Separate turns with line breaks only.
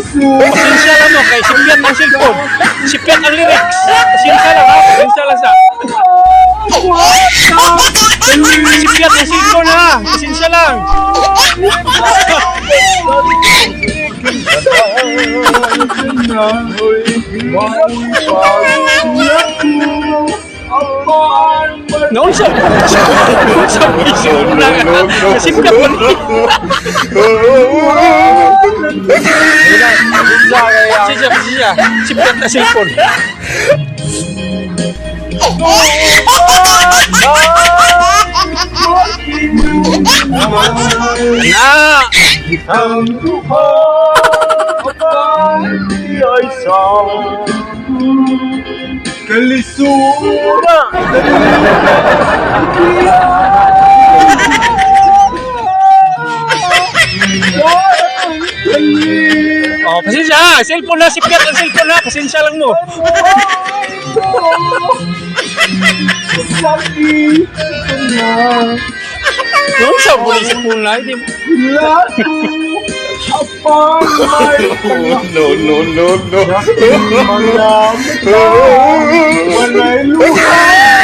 Pasensya lang no, kay sipiat ang cellphone. Sipiat ang lyrics. Pasensya lang ha, pasensya lang sa. Sipiat ang cellphone ha, pasensya lang. Noon sa isip na sipiat man. Pasensya, sipiat ang cellphone. Na!
Kalisura.
Oh, pasensya ha, cellphone na, sipiat ang cellphone ha, pasensya lang mo. Noon sa muli sa pula, hindi mo.
No. Walay luha.